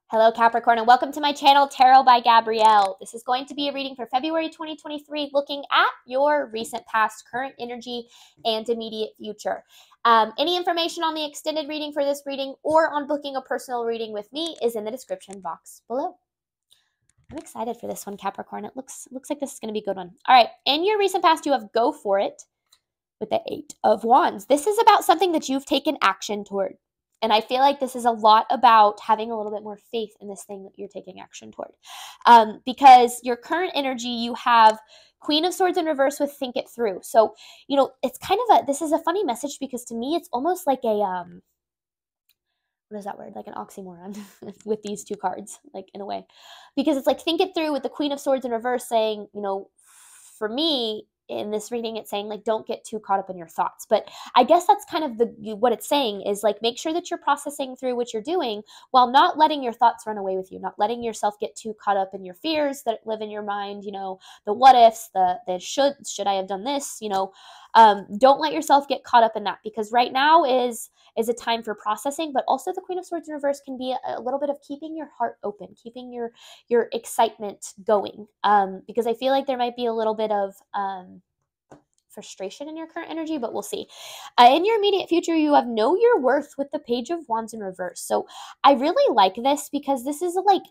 Hello, Capricorn, and welcome to my channel, Tarot by Gabrielle. This is going to be a reading for February 2023, looking at your recent past, current energy, and immediate future. Any information on the extended reading for this reading or on booking a personal reading with me is in the description box below. I'm excited for this one, Capricorn. It looks like this is going to be a good one. All right, in your recent past, you have Go For It with the 8 of Wands. This is about something that you've taken action toward. And I feel like this is a lot about having a little bit more faith in this thing that you're taking action toward. Because your current energy, you have Queen of Swords in reverse with Think It Through. So, it's kind of this is a funny message because to me, it's almost like a, what is that word? Like an oxymoron with these two cards, like in a way. Because it's like Think It Through with the Queen of Swords in reverse saying, for me, in this reading, it's saying like don't get too caught up in your thoughts. But I guess that's kind of what it's saying is like make sure that you're processing through what you're doing while not letting your thoughts run away with you, not letting yourself get too caught up in your fears that live in your mind, the what ifs, the should I have done this, don't let yourself get caught up in that, because right now is a time for processing, but also the Queen of Swords in reverse can be a little bit of keeping your heart open, keeping your excitement going, because I feel like there might be a little bit of frustration in your current energy, but we'll see. In your immediate future, you have Know Your Worth with the Page of Wands in reverse. So I really like this because this is like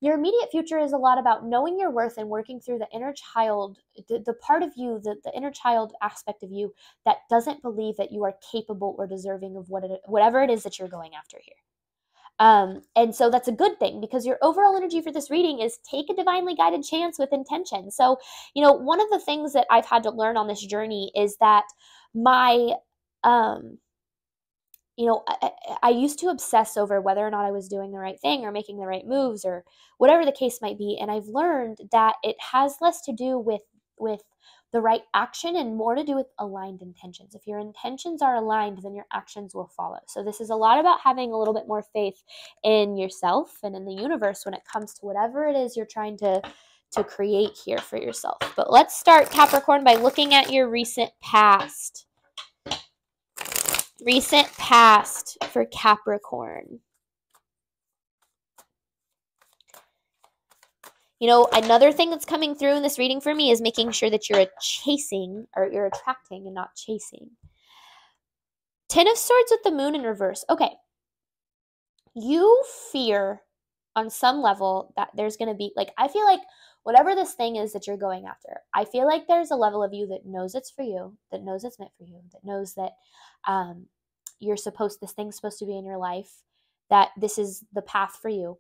your immediate future is a lot about knowing your worth and working through the inner child, the part of you, the inner child aspect of you that doesn't believe that you are capable or deserving of whatever it is that you're going after here. And so that's a good thing because your overall energy for this reading is take a divinely guided chance with intention. So, one of the things that I've had to learn on this journey is that my, I used to obsess over whether or not I was doing the right thing or making the right moves or whatever the case might be. And I've learned that it has less to do with the right action and more to do with aligned intentions. If your intentions are aligned, then your actions will follow. So this is a lot about having a little bit more faith in yourself and in the universe when it comes to whatever it is you're trying to create here for yourself. But let's start, Capricorn, by looking at your recent past. Recent past for Capricorn. Another thing that's coming through in this reading for me is making sure that you're you're attracting and not chasing. 10 of Swords with the Moon in reverse. Okay. You fear on some level that there's going to be, I feel like whatever this thing is that you're going after, I feel like there's a level of you that knows it's for you, that knows it's meant for you, that knows that this thing's supposed to be in your life, that this is the path for you.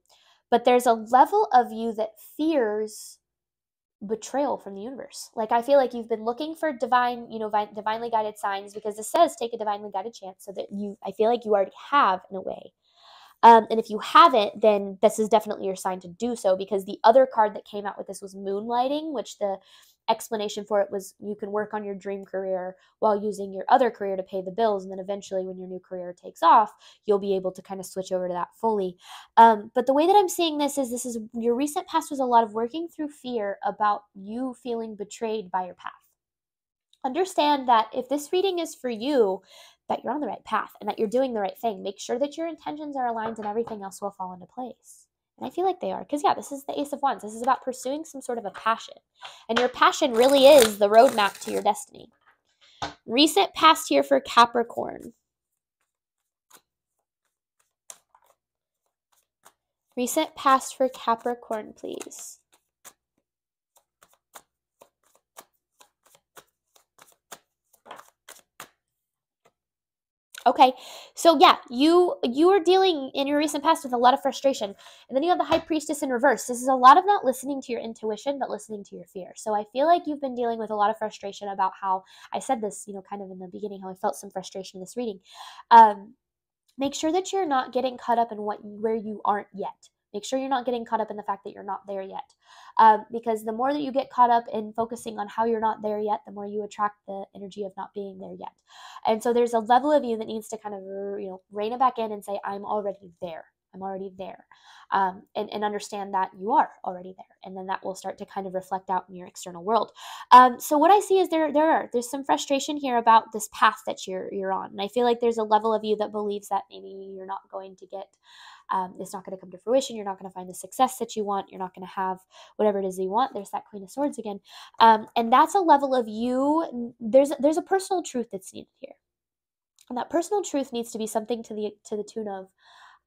But there's a level of you that fears betrayal from the universe. I feel like you've been looking for divinely guided signs because it says take a divinely guided chance, so that I feel like you already have in a way. And if you haven't, then this is definitely your sign to do so, because the other card that came out with this was moonlighting, which the explanation for it was you can work on your dream career while using your other career to pay the bills, and then eventually when your new career takes off, you'll be able to kind of switch over to that fully. But the way that I'm seeing this is your recent past was a lot of working through fear about you feeling betrayed by your path. Understand that if this reading is for you, that you're on the right path and that you're doing the right thing. Make sure that your intentions are aligned and everything else will fall into place. And I feel like they are, because this is the Ace of Wands. This is about pursuing some sort of a passion. And your passion really is the roadmap to your destiny. Recent past here for Capricorn. Recent past for Capricorn, please. Okay, so you are dealing in your recent past with a lot of frustration. And then you have the High Priestess in reverse. This is a lot of not listening to your intuition, but listening to your fear. So I feel like you've been dealing with a lot of frustration about how, I said this, kind of in the beginning, how I felt some frustration in this reading. Make sure that you're not getting caught up in where you aren't yet. Make sure you're not getting caught up in the fact that you're not there yet. Because the more that you get caught up in focusing on how you're not there yet, the more you attract the energy of not being there yet. And so there's a level of you that needs to kind of, rein it back in and say, I'm already there. I'm already there. And understand that you are already there. And then that will start to kind of reflect out in your external world. So what I see is there's some frustration here about this path that you're on. And I feel like there's a level of you that believes that maybe you're not going to get It's not going to come to fruition. You're not going to find the success that you want. You're not going to have whatever it is that you want. There's that Queen of Swords again. And that's a level of you. There's a personal truth that's needed here. And that personal truth needs to be something to the tune of,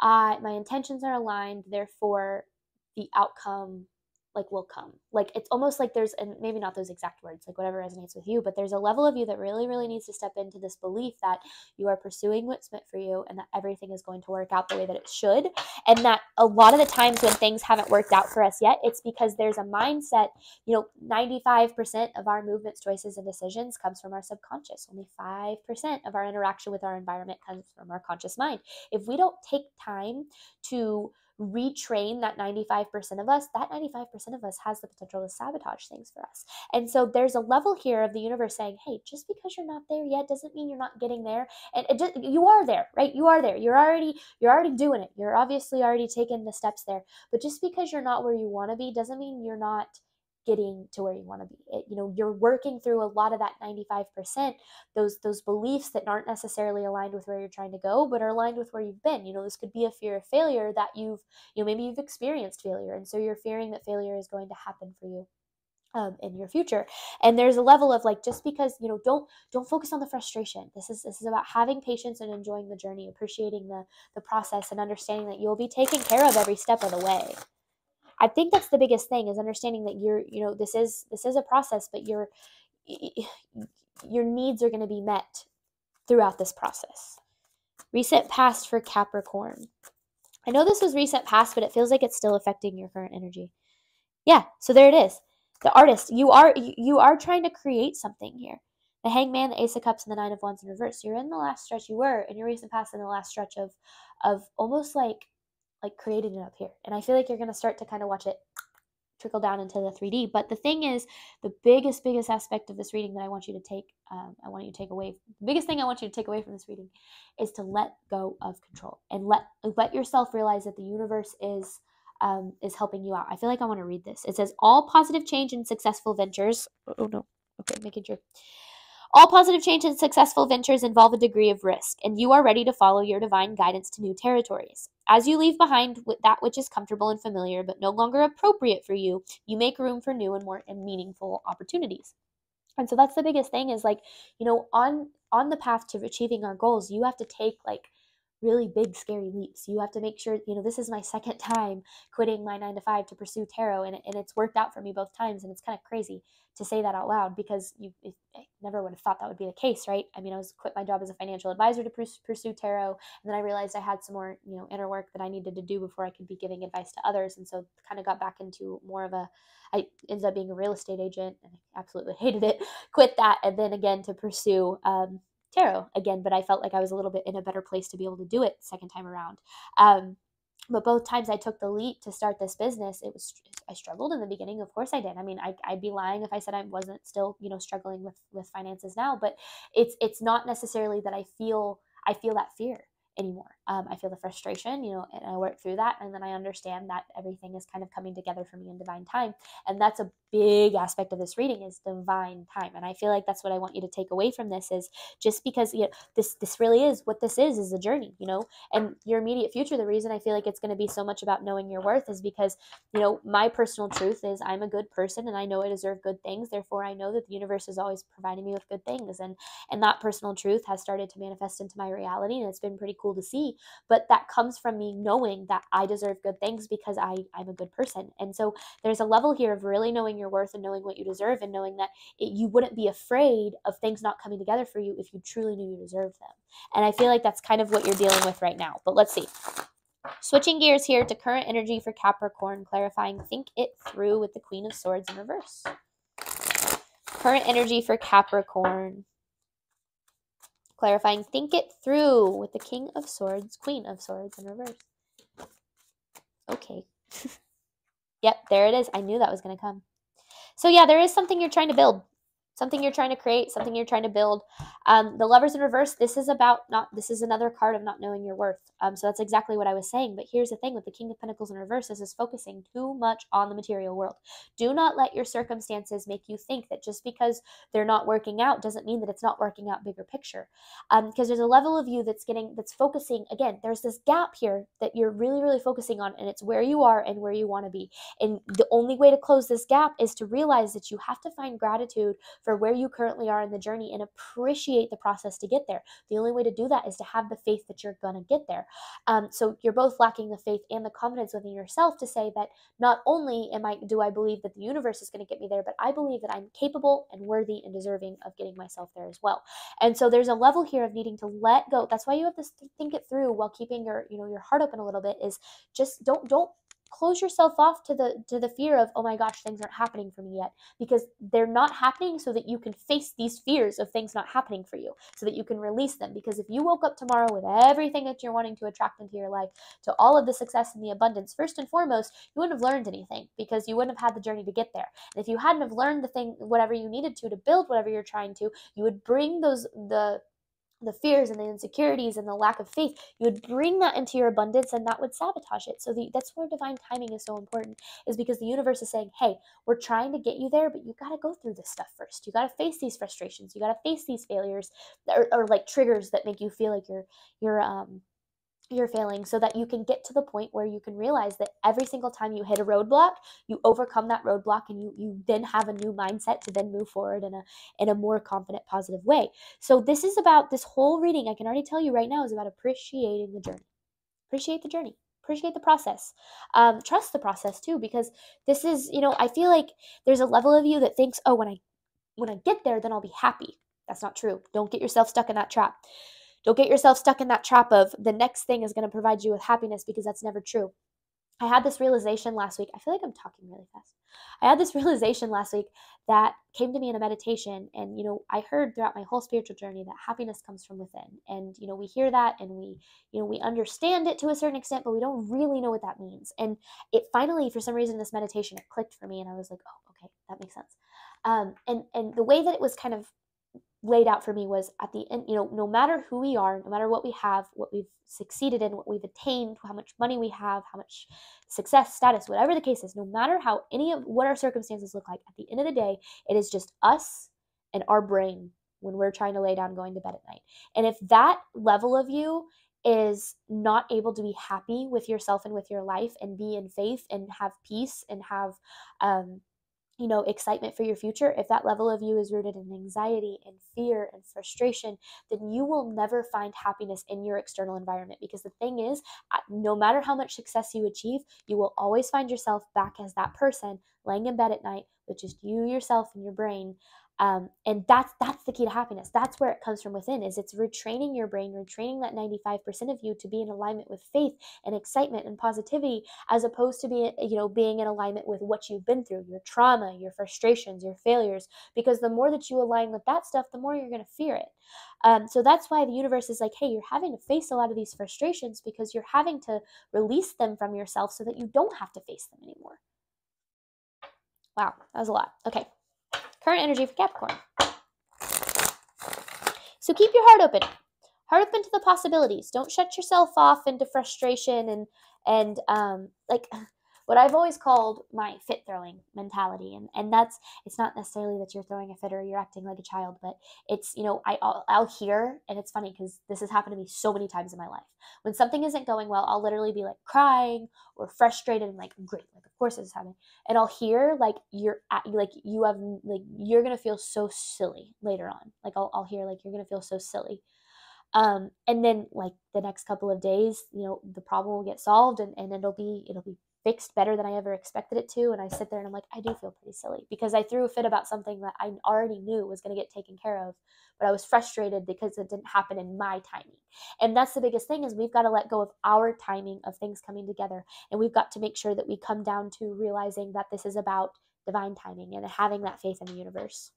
my intentions are aligned, therefore the outcome will come. It's almost like there's, and maybe not those exact words, whatever resonates with you, but there's a level of you that really, really needs to step into this belief that you are pursuing what's meant for you and that everything is going to work out the way that it should. And that a lot of the times when things haven't worked out for us yet, it's because there's a mindset, 95% of our movements, choices, and decisions comes from our subconscious. Only 5% of our interaction with our environment comes from our conscious mind. If we don't take time to retrain that 95% of us, that 95% of us has the potential to sabotage things for us. And so there's a level here of the universe saying, hey, just because you're not there yet doesn't mean you're not getting there. And you are there, right? You are there. You're already doing it. You're obviously already taking the steps there. But just because you're not where you want to be doesn't mean you're not getting to where you want to be. You're working through a lot of that 95%, those beliefs that aren't necessarily aligned with where you're trying to go, but are aligned with where you've been. This could be a fear of failure that maybe you've experienced failure. And so you're fearing that failure is going to happen for you in your future. And there's a level of just because, don't focus on the frustration. This is about having patience and enjoying the journey, appreciating the process, and understanding that you'll be taken care of every step of the way. I think that's the biggest thing, is understanding that this is a process, but your needs are going to be met throughout this process. Recent past for Capricorn. I know this was recent past, but it feels like it's still affecting your current energy. Yeah, so there it is. The artist, you are trying to create something here. The Hangman, the Ace of Cups, and the Nine of Wands in reverse. You're in the last stretch. You were in your recent past in the last stretch of almost like creating it up here. And I feel like you're going to start to kind of watch it trickle down into the 3D. But the thing is, the biggest aspect of this reading that I want you to take, the biggest thing I want you to take away from this reading is to let go of control and let yourself realize that the universe is helping you out. I feel like I want to read this. It says, all positive change and successful ventures. Oh no. Okay, making sure. All positive change and successful ventures involve a degree of risk, and you are ready to follow your divine guidance to new territories. As you leave behind that which is comfortable and familiar but no longer appropriate for you, you make room for new and more meaningful opportunities. And so that's the biggest thing is on the path to achieving our goals, you have to take really big, scary leaps. You have to make sure, this is my second time quitting my 9-to-5 to pursue tarot, and it's worked out for me both times. And it's kind of crazy to say that out loud because I never would have thought that would be the case, right? I mean, I quit my job as a financial advisor to pursue tarot, and then I realized I had some more, inner work that I needed to do before I could be giving advice to others. And so kind of got back into more of I ended up being a real estate agent, and I absolutely hated it, quit that, and then again to pursue tarot again, but I felt like I was a little bit in a better place to be able to do it the second time around. But both times I took the leap to start this business, I struggled in the beginning. Of course I did. I mean, I'd be lying if I said I wasn't still, struggling with finances now, but it's not necessarily that I feel that fear anymore. I feel the frustration, and I work through that. And then I understand that everything is kind of coming together for me in divine time. And that's a big aspect of this reading, is divine time. And I feel like that's what I want you to take away from this, is just because, this really is what this is a journey, and your immediate future. The reason I feel like it's going to be so much about knowing your worth is because, my personal truth is I'm a good person and I know I deserve good things. Therefore, I know that the universe is always providing me with good things. And that personal truth has started to manifest into my reality. And it's been pretty cool to see. But that comes from me knowing that I deserve good things because I'm a good person. And so there's a level here of really knowing your worth and knowing what you deserve, and knowing that you wouldn't be afraid of things not coming together for you if you truly knew you deserve them. And I feel like that's kind of what you're dealing with right now. But let's see. Switching gears here to current energy for Capricorn, clarifying think it through with the Queen of Swords in reverse. Current energy for Capricorn. Clarifying think it through with the King of Swords, Queen of Swords in reverse. Okay. Yep, there it is. I knew that was going to come. So yeah, there is something you're trying to build. Something you're trying to create, something you're trying to build. The Lovers in reverse, this is about this is another card of not knowing your worth. So that's exactly what I was saying. But here's the thing with the King of Pentacles in reverse, this is focusing too much on the material world. Do not let your circumstances make you think that just because they're not working out doesn't mean that it's not working out bigger picture. Because there's a level of you that's focusing, again, there's this gap here that you're really, really focusing on, and it's where you are and where you want to be. And the only way to close this gap is to realize that you have to find gratitude for where you currently are in the journey and appreciate the process to get there. The only way to do that is to have the faith that you're going to get there. So you're both lacking the faith and the confidence within yourself to say that not only do I believe that the universe is going to get me there, but I believe that I'm capable and worthy and deserving of getting myself there as well. And so there's a level here of needing to let go. That's why you have to think it through while keeping your heart open a little bit. Is just don't close yourself off to the fear of, oh my gosh, things aren't happening for me yet, because they're not happening so that you can face these fears of things not happening for you, so that you can release them. Because if you woke up tomorrow with everything that you're wanting to attract into your life, to all of the success and the abundance, first and foremost, you wouldn't have learned anything, because you wouldn't have had the journey to get there. And if you hadn't have learned whatever you needed to build whatever you're trying to, you would bring the fears and the insecurities and the lack of faith, you would bring that into your abundance, and that would sabotage it. So that's where divine timing is so important, is because the universe is saying, hey, we're trying to get you there, but you got to go through this stuff first. You got to face these frustrations. You got to face these failures or like triggers that make you feel like you're failing, so that you can get to the point where you can realize that every single time you hit a roadblock, you overcome that roadblock, and you then have a new mindset to then move forward in a more confident, positive way. So this is about, this whole reading, I can already tell you right now, is about appreciating the journey. Appreciate the journey. Appreciate the process. Trust the process too, because this is, I feel like there's a level of you that thinks, oh, when I get there, then I'll be happy. That's not true. Don't get yourself stuck in that trap. Don't get yourself stuck in that trap of the next thing is going to provide you with happiness, because that's never true. I had this realization last week. I feel like I'm talking really fast. I had this realization last week that came to me in a meditation. And, I heard throughout my whole spiritual journey that happiness comes from within. And, we hear that, and we understand it to a certain extent, but we don't really know what that means. And it finally, for some reason, this meditation, it clicked for me. And I was like, oh, okay, that makes sense. And the way that it was kind of laid out for me was, at the end, no matter who we are, no matter what we have, what we've succeeded in, what we've attained, how much money we have, how much success, status, whatever the case is, no matter how any of what our circumstances look like, at the end of the day, it is just us and our brain when we're trying to lay down going to bed at night. And if that level of you is not able to be happy with yourself and with your life and be in faith and have peace and have excitement for your future, if that level of you is rooted in anxiety and fear and frustration, then you will never find happiness in your external environment. Because the thing is, no matter how much success you achieve, you will always find yourself back as that person laying in bed at night with just you, yourself, and your brain. And that's the key to happiness. That's where it comes from within, is it's retraining your brain, retraining that 95% of you to be in alignment with faith and excitement and positivity, as opposed to being in alignment with what you've been through, your trauma, your frustrations, your failures. Because the more that you align with that stuff, the more you're going to fear it. So that's why the universe is like, hey, you're having to face a lot of these frustrations, because you're having to release them from yourself so that you don't have to face them anymore. Wow, that was a lot. Okay. Current energy for Capricorn. So keep your heart open. Heart open to the possibilities. Don't shut yourself off into frustration and like what I've always called my fit throwing mentality. And that's, it's not necessarily that you're throwing a fit or you're acting like a child, but it's, I'll hear, and it's funny because this has happened to me so many times in my life. When something isn't going well, I'll literally be like crying or frustrated and like, great, like of course this is happening. And I'll hear like you're gonna feel so silly later on. Like I'll hear like you're gonna feel so silly. And then like the next couple of days, the problem will get solved and it'll be fixed better than I ever expected it to. And I sit there and I'm like, I do feel pretty silly because I threw a fit about something that I already knew was going to get taken care of, but I was frustrated because it didn't happen in my timing. And that's the biggest thing, is we've got to let go of our timing of things coming together. And we've got to make sure that we come down to realizing that this is about divine timing and having that faith in the universe.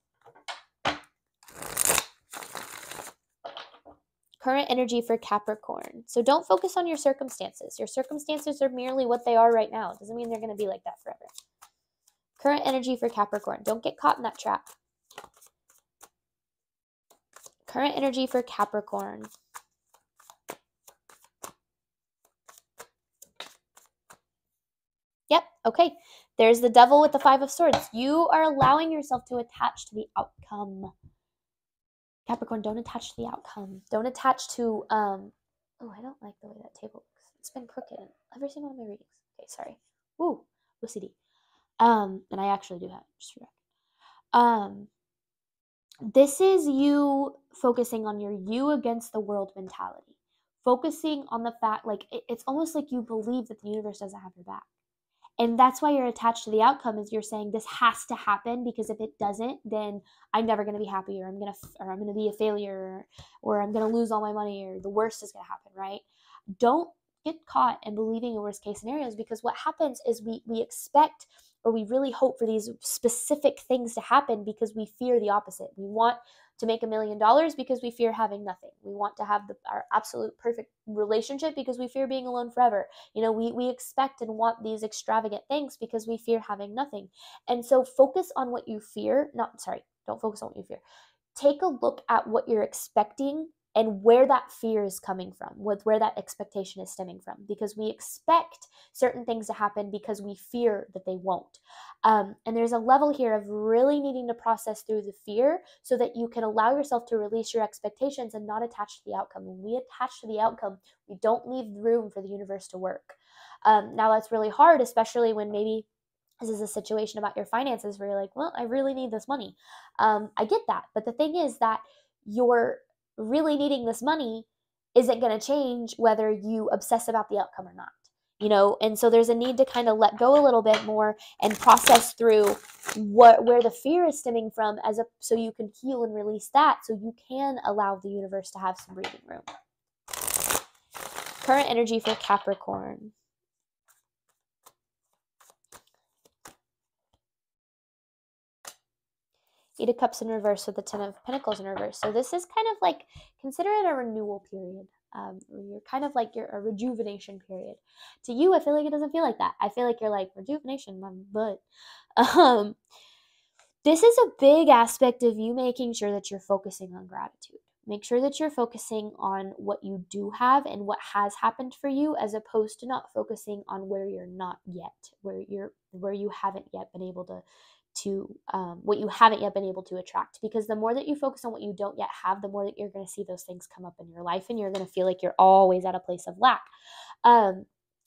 Current energy for Capricorn. So don't focus on your circumstances. Your circumstances are merely what they are right now. It doesn't mean they're going to be like that forever. Current energy for Capricorn. Don't get caught in that trap. Current energy for Capricorn. Yep, okay. There's the Devil with the Five of Swords. You are allowing yourself to attach to the outcome. Capricorn, don't attach to the outcome. Don't attach to, oh, I don't like the way that table looks. It's been crooked in every single one of my readings. Okay, sorry. Ooh, OCD. And I actually do have it, just for this is you focusing on your you against the world mentality. Focusing on the fact, like, it's almost like you believe that the universe doesn't have your back. And that's why you're attached to the outcome, is you're saying this has to happen, because if it doesn't, then I'm never going to be happy, or I'm going to be a failure, or I'm going to lose all my money, or the worst is going to happen, right? Don't get caught in believing in worst case scenarios, because what happens is we expect, or we really hope for these specific things to happen because we fear the opposite. We want to make $1 million because we fear having nothing. We want to have our absolute perfect relationship because we fear being alone forever. We expect and want these extravagant things because we fear having nothing. And so focus on what you fear. Don't focus on what you fear. Take a look at what you're expecting and where that fear is coming from, where that expectation is stemming from, because we expect certain things to happen because we fear that they won't. And there's a level here of really needing to process through the fear so that you can allow yourself to release your expectations and not attach to the outcome. When we attach to the outcome, we don't leave room for the universe to work. Now that's really hard, especially when maybe this is a situation about your finances where you're like, well, I really need this money. I get that. But the thing is that you're really needing this money isn't going to change whether you obsess about the outcome or not. And so there's a need to kind of let go a little bit more and process through where the fear is stemming from, so you can heal and release that, so you can allow the universe to have some breathing room. Current energy for Capricorn. Eight of Cups in reverse with the Ten of Pentacles in reverse. So this is kind of like, consider it a renewal period. You're kind of like a rejuvenation period. To you, I feel like it doesn't feel like that. I feel like you're like, rejuvenation, my butt. This is a big aspect of you making sure that you're focusing on gratitude. Make sure that you're focusing on what you do have and what has happened for you, as opposed to not focusing on where you're not yet, where you haven't yet been able to what you haven't yet been able to attract. Because the more that you focus on what you don't yet have, the more that you're going to see those things come up in your life, and you're going to feel like you're always at a place of lack.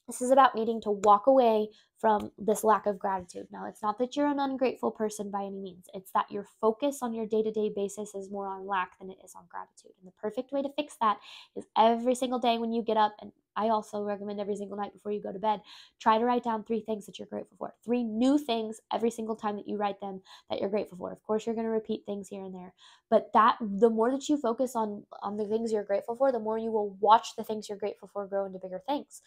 This is about needing to walk away from this lack of gratitude. Now, it's not that you're an ungrateful person by any means. It's that your focus on your day-to-day basis is more on lack than it is on gratitude. And the perfect way to fix that is every single day when you get up, and I also recommend every single night before you go to bed, try to write down 3 things that you're grateful for. 3 new things every single time that you write them that you're grateful for. Of course, you're going to repeat things here and there, but the more that you focus on the things you're grateful for, the more you will watch the things you're grateful for grow into bigger things.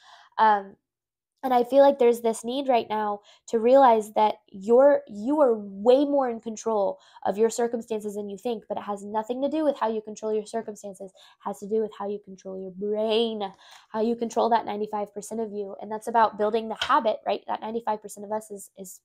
And I feel like there's this need right now to realize that you are way more in control of your circumstances than you think, but it has nothing to do with how you control your circumstances. It has to do with how you control your brain, how you control that 95% of you. And that's about building the habit, right? That 95% of us is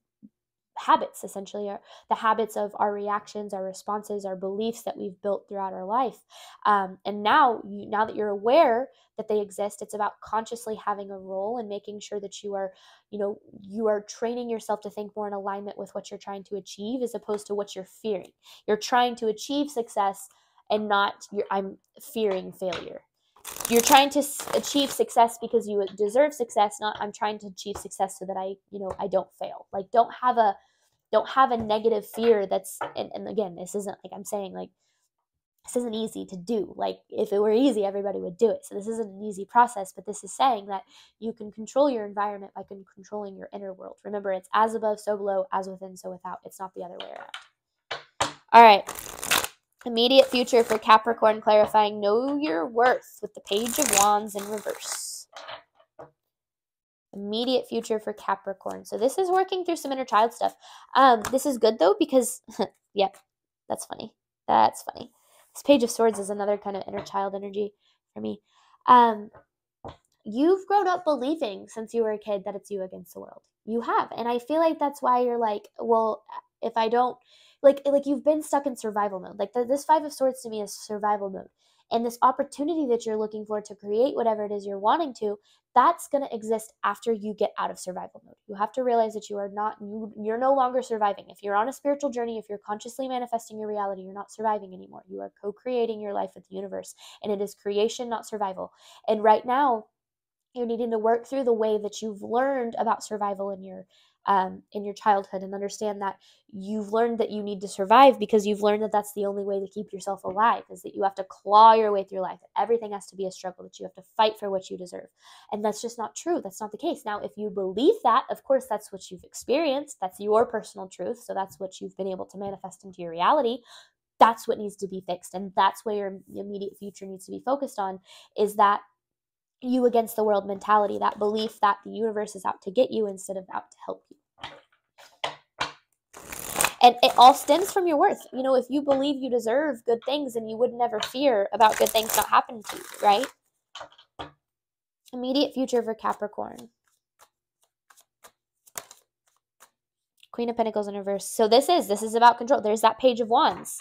habits, essentially, are the habits of our reactions, our responses, our beliefs that we've built throughout our life. And now that you're aware that they exist, it's about consciously having a role and making sure that you are training yourself to think more in alignment with what you're trying to achieve, as opposed to what you're fearing. You're trying to achieve success and not I'm fearing failure. You're trying to achieve success because you deserve success, not I'm trying to achieve success so that I don't fail. Like, don't have a negative fear that's, and again, this isn't like I'm saying like this isn't easy to do. Like, if it were easy, everybody would do it. So this isn't an easy process, but this is saying that you can control your environment by controlling your inner world. Remember, it's as above, so below, as within, so without. It's not the other way around. All right. Immediate future for Capricorn, clarifying know your worth with the Page of Wands in reverse. Immediate future for Capricorn. So this is working through some inner child stuff. This is good though, because yep, that's funny. That's funny. This Page of Swords is another kind of inner child energy for me. You've grown up believing since you were a kid that it's you against the world. You have. And I feel like that's why you're like, well, if I don't, like you've been stuck in survival mode. Like this Five of Swords to me is survival mode. And this opportunity that you're looking for to create whatever it is you're wanting to, that's going to exist after you get out of survival mode. You have to realize that you're no longer surviving. If you're on a spiritual journey, if you're consciously manifesting your reality, you're not surviving anymore. You are co-creating your life with the universe, and it is creation, not survival. And right now, you're needing to work through the way that you've learned about survival in your childhood, and understand that you've learned that you need to survive because you've learned that that's the only way to keep yourself alive, is that you have to claw your way through life, that everything has to be a struggle, that you have to fight for what you deserve. And that's just not true. That's not the case. Now, if you believe that, of course, that's what you've experienced. That's your personal truth. So that's what you've been able to manifest into your reality. That's what needs to be fixed. And that's where your immediate future needs to be focused on, is that you against the world mentality, that belief that the universe is out to get you instead of out to help you. And it all stems from your worth. If you believe you deserve good things, then you would never fear about good things not happening to you, right? Immediate future for Capricorn. Queen of Pentacles in reverse. So this is about control. There's that Page of Wands.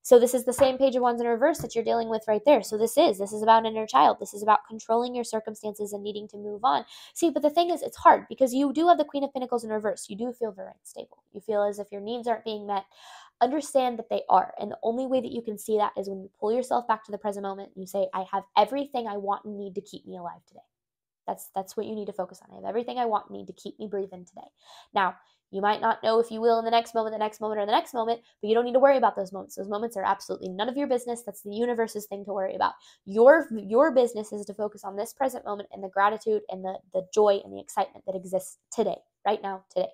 So this is the same Page of Wands in reverse that you're dealing with right there. So this is about inner child. This is about controlling your circumstances and needing to move on. See, but the thing is, it's hard because you do have the Queen of Pentacles in reverse. You do feel very unstable. You feel as if your needs aren't being met. Understand that they are. And the only way that you can see that is when you pull yourself back to the present moment and you say, I have everything I want and need to keep me alive today. That's what you need to focus on. I have everything I want and need to keep me breathing today. Now, you might not know if you will in the next moment, or the next moment, but you don't need to worry about those moments. Those moments are absolutely none of your business. That's the universe's thing to worry about. Your business is to focus on this present moment and the gratitude and the joy and the excitement that exists today, right now, today.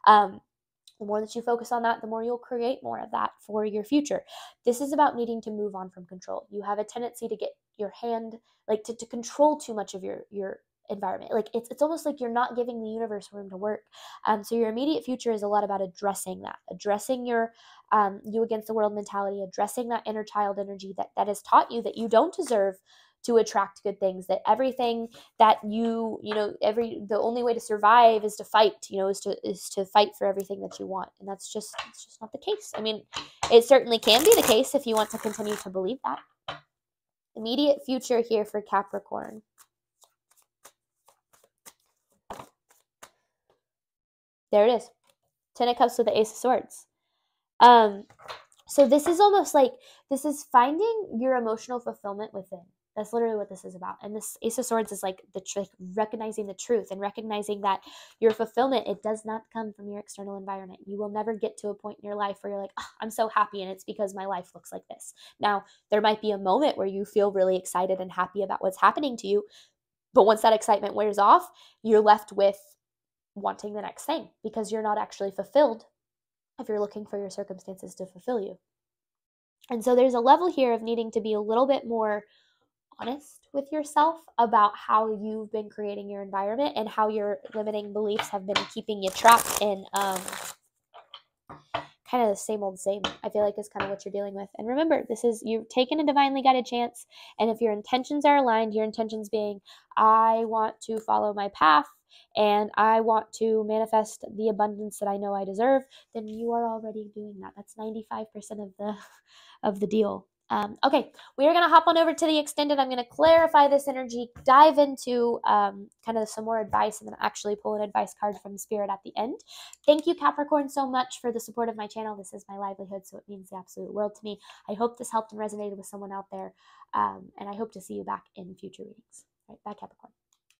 The more that you focus on that, the more you'll create more of that for your future. This is about needing to move on from control. You have a tendency to get your hand, like to control too much of your environment. Like it's almost like you're not giving the universe room to work. So your immediate future is a lot about addressing that, addressing your you against the world mentality, addressing that inner child energy that has taught you that you don't deserve to attract good things, that everything that the only way to survive is to fight, is to fight for everything that you want. And it's just not the case. I mean, it certainly can be the case if you want to continue to believe that. Immediate future here for Capricorn. There it is. 10 of Cups with the Ace of Swords. So this is almost like, this is finding your emotional fulfillment within. That's literally what this is about. And this Ace of Swords is like recognizing the truth and recognizing that your fulfillment, it does not come from your external environment. You will never get to a point in your life where you're like, oh, I'm so happy and it's because my life looks like this. Now, there might be a moment where you feel really excited and happy about what's happening to you. But once that excitement wears off, you're left with wanting the next thing because you're not actually fulfilled if you're looking for your circumstances to fulfill you. And so there's a level here of needing to be a little bit more honest with yourself about how you've been creating your environment and how your limiting beliefs have been keeping you trapped in kind of the same old same, I feel like is kind of what you're dealing with. And remember, you've taken a divinely guided chance. And if your intentions are aligned, your intentions being, I want to follow my path and I want to manifest the abundance that I know I deserve, then you are already doing that. That's 95% of the deal. Okay, we are going to hop on over to the extended. I'm going to clarify this energy, dive into kind of some more advice, and then actually pull an advice card from Spirit at the end. Thank you, Capricorn, so much for the support of my channel. This is my livelihood, so it means the absolute world to me. I hope this helped and resonated with someone out there, and I hope to see you back in future readings. All right, bye, Capricorn.